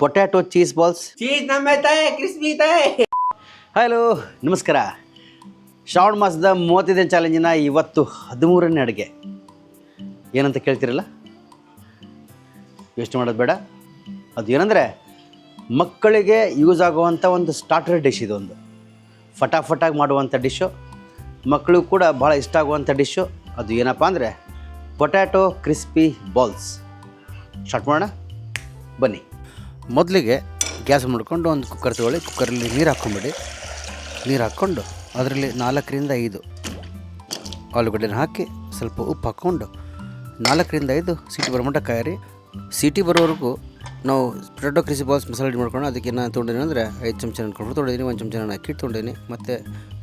Potato cheese balls. Cheese ನಮ್ಮೈತೆ crispy ಐತೆ. Hello ನಮಸ್ಕಾರ. ಶ್ರಾವಣ ಮಾಸದ 35ನೇ ಚಾಲೆಂಜಿನ ಇವತ್ತು 13ನೇ ಅಡುಗೆ ಏನಂತ ಕೇಳ್ತಿರಲ್ಲ, ಯೋಚನೆ ಮಾಡೋದು ಬೇಡ. ಅದು ಏನಂದರೆ ಮಕ್ಕಳಿಗೆ ಯೂಸ್ ಆಗುವಂಥ ಒಂದು ಸ್ಟಾರ್ಟರ್ ಡಿಶ್. ಇದೊಂದು ಫಟಾಫಟಾಗಿ ಮಾಡುವಂಥ ಡಿಶ್ಶು, ಮಕ್ಕಳಿಗೂ ಕೂಡ ಭಾಳ ಇಷ್ಟ ಆಗುವಂಥ ಡಿಶ್ಶು. ಅದು ಏನಪ್ಪ ಅಂದರೆ ಪೊಟ್ಯಾಟೊ ಕ್ರಿಸ್ಪಿ ಬಾಲ್ಸ್. ಸ್ಟಾರ್ಟ್ ಮಾಡೋಣ ಬನ್ನಿ. ಮೊದಲಿಗೆ ಗ್ಯಾಸ್ ಮಾಡ್ಕೊಂಡು ಒಂದು ಕುಕ್ಕರ್ ತೊಗೊಳ್ಳಿ. ಕುಕ್ಕರಲ್ಲಿ ನೀರು ಹಾಕ್ಕೊಂಬಿಡಿ. ನೀರು ಹಾಕ್ಕೊಂಡು ಅದರಲ್ಲಿ 4ರಿಂದ 5 ಆಲೂಗಡ್ಡೆನ ಹಾಕಿ ಸ್ವಲ್ಪ ಉಪ್ಪು ಹಾಕ್ಕೊಂಡು 4ರಿಂದ 5 ಸೀಟಿ ಬರೋ ಮಟ್ಟ ಕಾಯಿರಿ. ಸೀಟಿ ಬರೋವರೆಗೂ ನಾವು ಪೊಟ್ಯಾಟೊ ಕ್ರಿಸ್ಪಿ ಬಾಲ್ಸ್ ಮಸಾಲೆ ರೆಡಿ ಮಾಡ್ಕೊಂಡು ಅದಕ್ಕೆ ನಾನು ತೊಗೊಂಡಿನಿ ಅಂದರೆ 5 ಚಮಚ ಅನ್ಕೊಂಡು ತೊಗೊಂಡಿದ್ದೀನಿ. 1 ಚಮಚ ನಾನು ಅಕ್ಕಿ ತೊಗೊಂಡಿದ್ದೀನಿ. ಮತ್ತು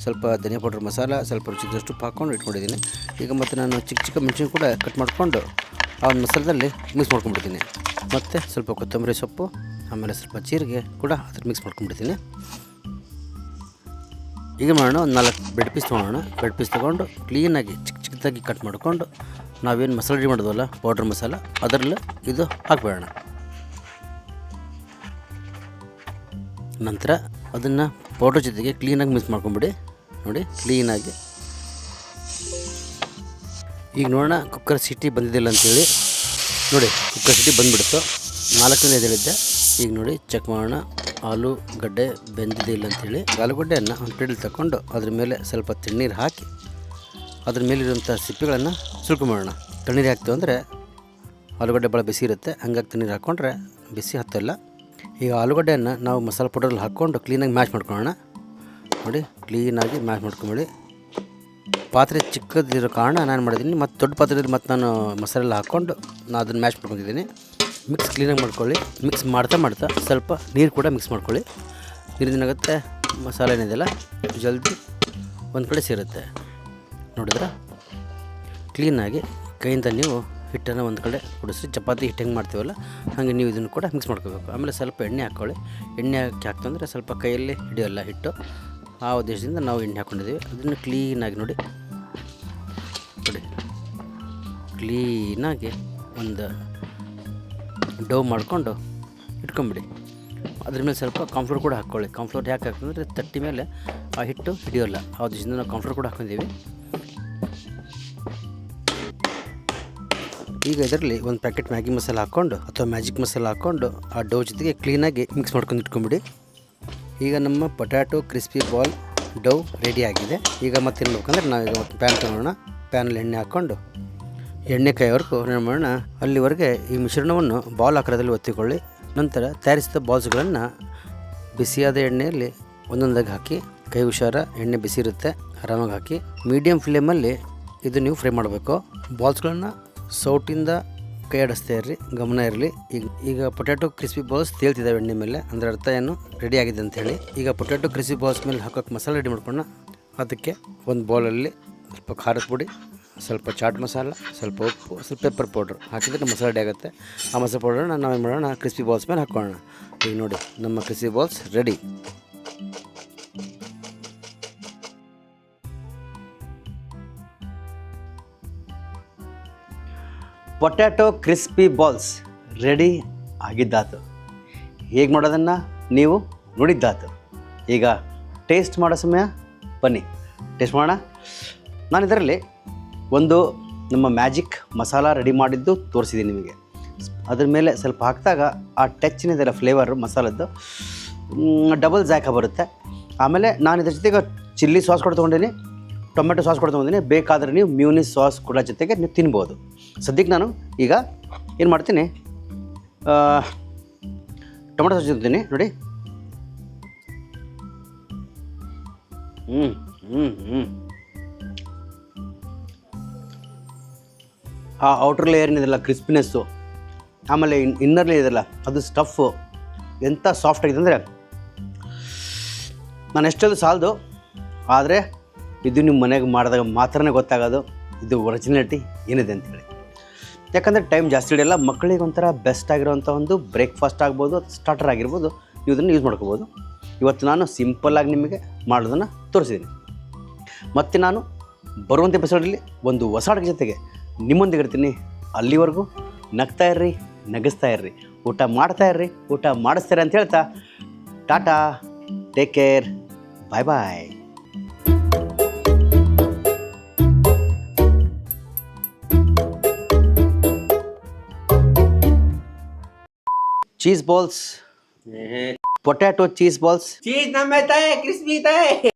ಸ್ವಲ್ಪ ಧನಿಯಾ ಪೌಡರ್ ಮಸಾಲ, ಸ್ವಲ್ಪ ರುಚಿದಷ್ಟು ಉಪ್ಪು ಹಾಕ್ಕೊಂಡು ಇಟ್ಕೊಂಡಿದ್ದೀನಿ. ಈಗ ಮತ್ತು ನಾನು ಚಿಕ್ಕ ಚಿಕ್ಕ ಮೆಣಸಿನ ಕೂಡ ಕಟ್ ಮಾಡಿಕೊಂಡು ಆ ಒಂದು ಮಸಾಲದಲ್ಲಿ ಮಿಕ್ಸ್ ಮಾಡ್ಕೊಂಡ್ಬಿಡ್ತೀನಿ. ಮತ್ತು ಸ್ವಲ್ಪ ಕೊತ್ತಂಬರಿ ಸೊಪ್ಪು, ಆಮೇಲೆ ಸ್ವಲ್ಪ ಜೀರಿಗೆ ಕೂಡ ಅದ್ರ ಮಿಕ್ಸ್ ಮಾಡ್ಕೊಂಡ್ಬಿಡ್ತೀನಿ. ಈಗ ಮಾಡೋಣ, ಒಂದು 4 ಬ್ರೆಡ್ ಪೀಸ್ ತೊಗೊಳ್ಳೋಣ. ಬ್ರೆಡ್ ಪೀಸ್ ತೊಗೊಂಡು ಕ್ಲೀನಾಗಿ ಚಿಕ್ಕ ಚಿಕ್ಕದಾಗಿ ಕಟ್ ಮಾಡಿಕೊಂಡು ನಾವೇನು ಮಸಾಲೆ ರೆಡಿ ಮಾಡೋದಲ್ಲ ಪೌಡ್ರ್ ಮಸಾಲ, ಅದರಲ್ಲಿ ಇದು ಹಾಕ್ಬೇಡೋಣ. ನಂತರ ಅದನ್ನು ಪೌಡ್ರ್ ಜೊತೆಗೆ ಕ್ಲೀನಾಗಿ ಮಿಕ್ಸ್ ಮಾಡ್ಕೊಂಬಿಡಿ. ನೋಡಿ ಕ್ಲೀನಾಗಿ. ಈಗ ನೋಡೋಣ ಕುಕ್ಕರ್ ಸಿಟಿ ಬಂದಿದ್ದಿಲ್ಲ ಅಂಥೇಳಿ. ನೋಡಿ ಕುಕ್ಕರ್ ಸಿಟಿ ಬಂದುಬಿಡ್ತು. 4ರಿಂದ 5 ಹೇಳಿದ್ದೆ. ಈಗ ನೋಡಿ ಚೆಕ್ ಮಾಡೋಣ ಆಲೂಗಡ್ಡೆ ಬೆಂದಿದೆ ಇಲ್ಲ ಅಂಥೇಳಿ. ಆಲೂಗಡ್ಡೆಯನ್ನು ಒಂದು ಪ್ಲೇಟಲ್ಲಿ ತಗೊಂಡು ಅದ್ರ ಮೇಲೆ ಸ್ವಲ್ಪ ತಣ್ಣೀರು ಹಾಕಿ ಅದ್ರ ಮೇಲಿರುವಂಥ ಸಿಪ್ಪೆಗಳನ್ನು ಸುಲ್ಕೊಂಬೋಣ. ತಣ್ಣೀರು ಹಾಕ್ತೀವಿ ಅಂದರೆ ಆಲೂಗಡ್ಡೆ ಭಾಳ ಬಿಸಿ ಇರುತ್ತೆ, ಹಂಗಾಗಿ ತಣ್ಣೀರು ಹಾಕ್ಕೊಂಡ್ರೆ ಬಿಸಿ ಹತ್ತಲ್ಲ. ಈಗ ಆಲೂಗಡ್ಡೆಯನ್ನು ನಾವು ಮಸಾಲೆ ಪೌಡರಲ್ಲಿ ಹಾಕ್ಕೊಂಡು ಕ್ಲೀನಾಗಿ ಮ್ಯಾಶ್ ಮಾಡ್ಕೊಳ್ಳೋಣ. ನೋಡಿ ಕ್ಲೀನಾಗಿ ಮ್ಯಾಶ್ ಮಾಡ್ಕೊಂಬಿಡಿ. ಪಾತ್ರೆ ಚಿಕ್ಕದಿರೋ ಕಾರಣ ನಾನು ಮಾಡಿದ್ದೀನಿ. ಮತ್ತು ದೊಡ್ಡ ಪಾತ್ರೆಯಲ್ಲಿ ಮತ್ತು ನಾನು ಮಸಾಲೆ ಹಾಕ್ಕೊಂಡು ನಾನು ಅದನ್ನು ಮ್ಯಾಶ್ ಮಾಡ್ಕೊಂಡಿದ್ದೀನಿ. ಮಿಕ್ಸ್ ಕ್ಲೀನಾಗಿ ಮಾಡ್ಕೊಳ್ಳಿ. ಮಿಕ್ಸ್ ಮಾಡ್ತಾ ಸ್ವಲ್ಪ ನೀರು ಕೂಡ ಮಿಕ್ಸ್ ಮಾಡ್ಕೊಳ್ಳಿ. ನೀರಿಂದ ಏನಾಗುತ್ತೆ ಮಸಾಲೆ ಏನಿದೆಯಲ್ಲ ಜಲ್ದಿ ಒಂದು ಕಡೆ ಸೇರುತ್ತೆ. ನೋಡಿದ್ರೆ ಕ್ಲೀನಾಗಿ ಕೈಯಿಂದ ನೀವು ಹಿಟ್ಟನ್ನು ಒಂದು ಕಡೆ ಕುಡಿಸಿ ಚಪಾತಿ ಹಿಟ್ಟು ಹೆಂಗೆ ಮಾಡ್ತೀವಲ್ಲ ಹಾಗೆ ನೀವು ಇದನ್ನು ಕೂಡ ಮಿಕ್ಸ್ ಮಾಡ್ಕೋಬೇಕು. ಆಮೇಲೆ ಸ್ವಲ್ಪ ಎಣ್ಣೆ ಹಾಕ್ಕೊಳ್ಳಿ. ಎಣ್ಣೆ ಹಾಕ್ತಂದರೆ ಸ್ವಲ್ಪ ಕೈಯಲ್ಲಿ ಹಿಡಿಯೋಲ್ಲ ಹಿಟ್ಟು. ಆ ಉದ್ದೇಶದಿಂದ ನಾವು ಎಣ್ಣೆ ಹಾಕ್ಕೊಂಡಿದ್ದೀವಿ. ಅದನ್ನು ಕ್ಲೀನಾಗಿ ನೋಡಿ ಕ್ಲೀನಾಗಿ ಒಂದು ಡೋ ಮಾಡಿಕೊಂಡು ಇಟ್ಕೊಂಬಿಡಿ. ಅದ್ರ ಮೇಲೆ ಸ್ವಲ್ಪ ಕಾನ್ಫ್ಲೋರ್ ಕೂಡ ಹಾಕ್ಕೊಳ್ಳಿ. ಕಾನ್ಫ್ಲೋರ್ ಯಾಕೆ ಹಾಕ್ತಂದರೆ ತಟ್ಟಿ ಮೇಲೆ ಆ ಹಿಟ್ಟು ಹಿಡಿಯೋಲ್ಲ. ಆ ಉದ್ದೇಶದಿಂದ ನಾವು ಕಾನ್ಫ್ಲೋರ್ ಕೂಡ ಹಾಕ್ಕೊಂಡಿದ್ದೀವಿ. ಈಗ ಇದರಲ್ಲಿ ಒಂದು ಪ್ಯಾಕೆಟ್ ಮ್ಯಾಗಿ ಮಸಾಲ ಹಾಕ್ಕೊಂಡು ಅಥವಾ ಮ್ಯಾಜಿಕ್ ಮಸಾಲ ಹಾಕ್ಕೊಂಡು ಆ ಡೋ ಜೊತೆಗೆ ಕ್ಲೀನಾಗಿ ಮಿಕ್ಸ್ ಮಾಡ್ಕೊಂಡು ಇಟ್ಕೊಂಬಿಡಿ. ಈಗ ನಮ್ಮ ಪೊಟ್ಯಾಟೊ ಕ್ರಿಸ್ಪಿ ಬಾಲ್ ಡೌ ರೆಡಿ ಆಗಿದೆ. ಈಗ ಮತ್ತೇನು ಬೇಕಂದ್ರೆ ನಾವೀಗ ಪ್ಯಾನ್ ತೊಗೊಳ್ಳೋಣ. ಪ್ಯಾನಲ್ಲಿ ಎಣ್ಣೆ ಹಾಕ್ಕೊಂಡು ಎಣ್ಣೆ ಕಾಯೋವರೆಗೂ ಏನು ಮಾಡೋಣ, ಅಲ್ಲಿವರೆಗೆ ಈ ಮಿಶ್ರಣವನ್ನು ಬಾಲ್ ಆಕಾರದಲ್ಲಿ ಒತ್ತಿಕೊಳ್ಳಿ. ನಂತರ ತಯಾರಿಸಿದ ಬಾಲ್ಸ್ಗಳನ್ನು ಬಿಸಿಯಾದ ಎಣ್ಣೆಯಲ್ಲಿ ಒಂದೊಂದಾಗಿ ಹಾಕಿ, ಕೈ ಹುಷಾರ, ಎಣ್ಣೆ ಬಿಸಿ ಇರುತ್ತೆ, ಆರಾಮಾಗಿ ಹಾಕಿ ಮೀಡಿಯಮ್ ಫ್ಲೇಮಲ್ಲಿ ಇದು ನೀವು ಫ್ರೈ ಮಾಡಬೇಕು. ಬಾಲ್ಸ್ಗಳನ್ನು ಸೌಟಿಂದ ಕೈ ಆಡಿಸ್ತಾ ಇರ್ರಿ, ಗಮನ ಇರಲಿ. ಈಗ ಪೊಟ್ಯಾಟೊ ಕ್ರಿಸ್ಪಿ ಬಾಲ್ಸ್ ತೇಲ್ತಿದ್ದಾವೆ ಎಣ್ಣೆ ಮೇಲೆ, ಅಂದರೆ ಅರ್ಥ ಏನು ರೆಡಿ ಆಗಿದೆ ಅಂಥೇಳಿ. ಈಗ ಪೊಟ್ಯಾಟೊ ಕ್ರಿಸ್ಪಿ ಬಾಲ್ಸ್ ಮೇಲೆ ಹಾಕೋಕ್ಕೆ ಮಸಾಲೆ ರೆಡಿ ಮಾಡ್ಕೊಂಡು ಅದಕ್ಕೆ ಒಂದು ಬೌಲಲ್ಲಿ ಸ್ವಲ್ಪ ಖಾರದ ಪುಡಿ, ಸ್ವಲ್ಪ ಚಾಟ್ ಮಸಾಲ, ಸ್ವಲ್ಪ ಉಪ್ಪು, ಸ್ವಲ್ಪ ಪೆಪ್ಪರ್ ಪೌಡ್ರ್ ಹಾಕಿದರೆ ಮಸಾಲೆ ರೆಡಿ ಆಗುತ್ತೆ. ಆ ಮಸಾಲೆ ಪೌಡ್ರನ್ನ ನಾವೇನು ಮಾಡೋಣ ಕ್ರಿಸ್ಪಿ ಬಾಲ್ಸ್ ಮೇಲೆ ಹಾಕ್ಕೊಳ್ಳೋಣ. ಈಗ ನೋಡಿ ನಮ್ಮ crispy balls ready. Potato crispy balls ready ಆಗಿದ್ದಾತು. ಹೇಗೆ ಮಾಡೋದನ್ನು ನೀವು ನೋಡಿದ್ದಾತು. ಈಗ ಟೇಸ್ಟ್ ಮಾಡೋ ಸಮಯ, ಬನ್ನಿ ಟೇಸ್ಟ್ ಮಾಡೋಣ. ನಾನು ಇದರಲ್ಲಿ ಒಂದು ನಮ್ಮ ಮ್ಯಾಜಿಕ್ ಮಸಾಲ ರೆಡಿ ಮಾಡಿದ್ದು ತೋರಿಸಿದ್ದೀನಿ ನಿಮಗೆ. ಅದ್ರ ಮೇಲೆ ಸ್ವಲ್ಪ ಹಾಕಿದಾಗ ಆ ಟಚ್ನಿದೆಲ್ಲ ಫ್ಲೇವರು ಮಸಾಲದ್ದು ಡಬಲ್ ಜಾಯ್ಕ ಬರುತ್ತೆ. ಆಮೇಲೆ ನಾನು ಇದ್ರ ಜೊತೆಗೆ ಚಿಲ್ಲಿ ಸಾಸ್ ಕೂಡ ತೊಗೊಂಡಿನಿ, ಟೊಮೆಟೊ ಸಾಸ್ ಕೂಡ ತೊಗೊಂಡಿನಿ. ಬೇಕಾದರೆ ನೀವು ಮ್ಯೂನಿಸ್ ಸಾಸ್ ಕೂಡ ಜೊತೆಗೆ ನೀವು ತಿನ್ಬೋದು. ಸದ್ಯಕ್ಕೆ ನಾನು ಈಗ ಏನು ಮಾಡ್ತೀನಿ, ಟೊಮೆಟೊ ಸಾಸ್ ತಿಂತೀನಿ. ನೋಡಿ ಆ ಔಟರ್ ಲೇಯರ್ ಏನಿದೆಲ್ಲ ಕ್ರಿಸ್ಪಿನೆಸ್ಸು, ಆಮೇಲೆ ಇನ್ನರ್ ಲೇಯರ್ ಇದೆಲ್ಲ ಅದು ಸ್ಟಫು ಎಂಥ ಸಾಫ್ಟ್ ಆಗಿದೆ ಅಂದರೆ ನಾನು ಎಷ್ಟೊಂದು ಸಾಲದು. ಆದರೆ ಇದು ನಿಮ್ಮ ಮನೆಗೆ ಮಾಡಿದಾಗ ಮಾತ್ರನೇ ಗೊತ್ತಾಗೋದು ಇದು ಒರಿಜಿನಾಲಿಟಿ ಏನಿದೆ ಅಂತೇಳಿ. ಯಾಕಂದರೆ ಟೈಮ್ ಜಾಸ್ತಿ ಹಿಡಿಯಲ್ಲ. ಮಕ್ಕಳಿಗೆ ಒಂಥರ ಬೆಸ್ಟ್ ಆಗಿರೋವಂಥ ಒಂದು ಬ್ರೇಕ್ಫಾಸ್ಟ್ ಆಗ್ಬೋದು, ಸ್ಟಾರ್ಟರ್ ಆಗಿರ್ಬೋದು, ನೀವು ಇದನ್ನು ಯೂಸ್ ಮಾಡ್ಕೋಬೋದು. ಇವತ್ತು ನಾನು ಸಿಂಪಲ್ಲಾಗಿ ನಿಮಗೆ ಮಾಡೋದನ್ನು ತೋರಿಸಿದ್ದೀನಿ. ಮತ್ತು ನಾನು ಬರುವಂಥ ಎಪಿಸೋಡಲ್ಲಿ ಒಂದು ಹೊಸ ಅಡುಗೆ ಜೊತೆಗೆ ನಿಮ್ಮೊಂದಿಗೆ ಇರ್ತೀನಿ. ಅಲ್ಲಿವರೆಗೂ ನಗ್ತಾ ಇರ್ರಿ, ನಗಿಸ್ತಾ ಇರ್ರಿ. ಊಟ ಮಾಡ್ತಾ ಇರ್ರಿ, ಊಟ ಮಾಡಿಸ್ತಾರೆ ಅಂತ ಹೇಳ್ತಾ tata, take care, bye bye. Cheese balls, potato cheese balls. Cheese नम है, क्रिस्पी है.